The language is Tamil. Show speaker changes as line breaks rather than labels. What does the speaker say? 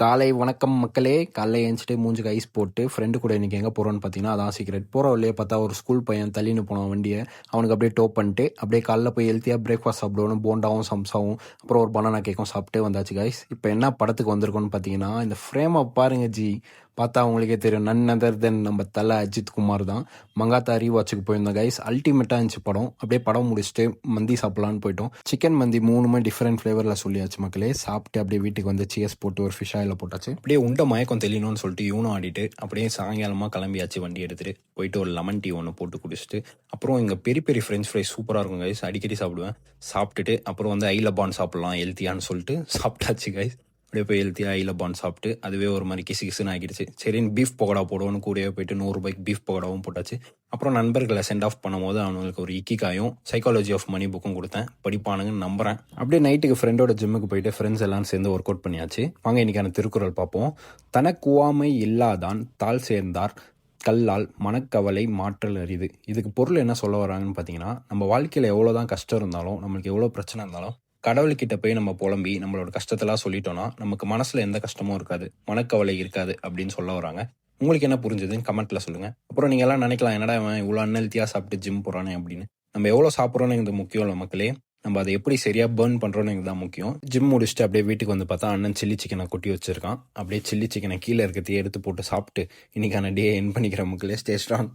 காலை வணக்கம் மக்களே. காலைல எழுந்துச்சிட்டு மூஞ்சுக்கு ஐஸ் போட்டு ஃப்ரெண்டு கூட இன்றைக்கி எங்கே போகிறோன்னு பார்த்தீங்கன்னா அதான் சீக்ரெட். போகிற வழியே பார்த்தா ஒரு ஸ்கூல் பையன் தள்ளின்னு போனோம் வண்டியை. அவனுக்கு அப்படியே டோப் பண்ணிட்டு அப்படியே காலைல போய் ஹெல்த்தியாக பிரேக்ஃபாஸ்ட் சாப்பிடுவோம். போண்டாவும் சம்சாவும் அப்புறம் ஒரு பனானா கேக்கும் சாப்பிட்டு வந்தாச்சு கைஸ். இப்போ என்ன படத்துக்கு வந்திருக்கோன்னு பார்த்தீங்கன்னா இந்த ஃப்ரேமை பாருங்க ஜி. பார்த்தா அவங்களுக்கே தெரியும், நன் அதர் தென் நம்ம தலை அஜித் குமார் தான். மங்காத்தா ரீவாட்சுக்கு போயிருந்தோம் கைஸ். அல்டிமேட்டாக இருந்துச்சு படம். அப்படியே படம் முடிச்சுட்டு மந்தி சாப்பிட்லான்னு போயிட்டோம். சிக்கன் மந்தி 3 டிஃப்ரெண்ட் ஃப்ளேவரில் சொல்லியாச்சு மக்களே. சாப்பிட்டு அப்படியே வீட்டுக்கு வந்து சிஎஸ் போட்டு ஒரு ஃபிஷ் ஆயில் போட்டாச்சு. அப்படியே உண்டை மயக்கம் தெரியணும்னு சொல்லிட்டு இவனும் ஆடிட்டு அப்படியே சாயங்காலமாக கிளம்பியாச்சு. வண்டி எடுத்துகிட்டு போயிட்டு ஒரு லெமன் டீ ஒன்று போட்டு குடிச்சிட்டு அப்புறம் இங்கே பெரிய பெரிய ஃப்ரெஞ்ச் ஃப்ரைஸ் சூப்பராக இருக்கும் கைஸ். அடிக்கடி சாப்பிடுவேன். சாப்பிட்டுட்டு அப்புறம் வந்து ஐலபான் சாப்பிட்லாம் ஹெல்த்தியான்னு சொல்லிட்டு சாப்பிட்டாச்சு கைஸ். அப்படியே போய் ஹெல்த்தியாக ஐலபான் சாப்பிட்டு அதுவே ஒரு மாதிரி கிசுன்னு ஆகிடுச்சு. சரின்னு பீஃப் பக்கோடா போடுவோன்னு கூடவே போயிட்டு 100 ரூபாய்க்கு பீஃப் பக்கோடாவும் போட்டாச்சு. அப்புறம் நண்பர்களை சென்ட் ஆஃப் பண்ணும்போது அவங்களுக்கு ஒரு இக்கிக்காயும் சைக்காலஜி ஆஃப் மணி புக்கும் கொடுத்தேன். படிப்பானுங்கன்னு நம்புறேன். அப்படியே நைட்டுக்கு ஃப்ரெண்டோட ஜிம்முக்கு போயிட்டு ஃப்ரெண்ட்ஸ் எல்லாம் சேர்ந்து ஒர்க் அவுட் பண்ணியாச்சு. வாங்க இன்னைக்கான திருக்குறள் பார்ப்போம். தனக்குவாமை இல்லாதான் தாழ் சேர்ந்தார் கல்லால் மனக்கவலை மாற்றல் அரிது. இதுக்கு பொருள் என்ன சொல்ல வராங்கன்னு பார்த்தீங்கன்னா, நம்ம வாழ்க்கையில் எவ்வளோதான் கஷ்டம் இருந்தாலும், நம்மளுக்கு எவ்வளோ பிரச்சனை இருந்தாலும் கடவுள்கிட்ட போய் நம்ம புலம்பி நம்மளோட கஷ்டத்தெல்லாம் சொல்லிட்டோம்னா நமக்கு மனசுல எந்த கஷ்டமும் இருக்காது, மனக்கவலை இருக்காது அப்படின்னு சொல்ல வராங்க. உங்களுக்கு என்ன புரிஞ்சுதுன்னு கமெண்ட்ல சொல்லுங்க. அப்புறம் நீங்க எல்லாம் நினைக்கலாம், என்னடா இவன் இவ்வளோ அன்ஹெல்த்தியா சாப்பிட்டு ஜிம் போறானே அப்படின்னு. நம்ம எவ்வளவு சாப்பிட்றோன்னு இது முக்கியம் இல்லை மக்களே, நம்ம அதை எப்படி சரியா பர்ன் பண்றோம்னு தான் முக்கியம். ஜிம் முடிச்சுட்டு அப்படியே வீட்டுக்கு வந்து பார்த்தா அண்ணன் சில்லி சிக்கனை கொட்டி வச்சிருக்கான். அப்படியே சில்லி சிக்கனை கீழே இருக்கிறதையே எடுத்து போட்டு சாப்பிட்டு இன்னைக்கான டே என் பண்ணிக்கிற மக்களே. Stay strong.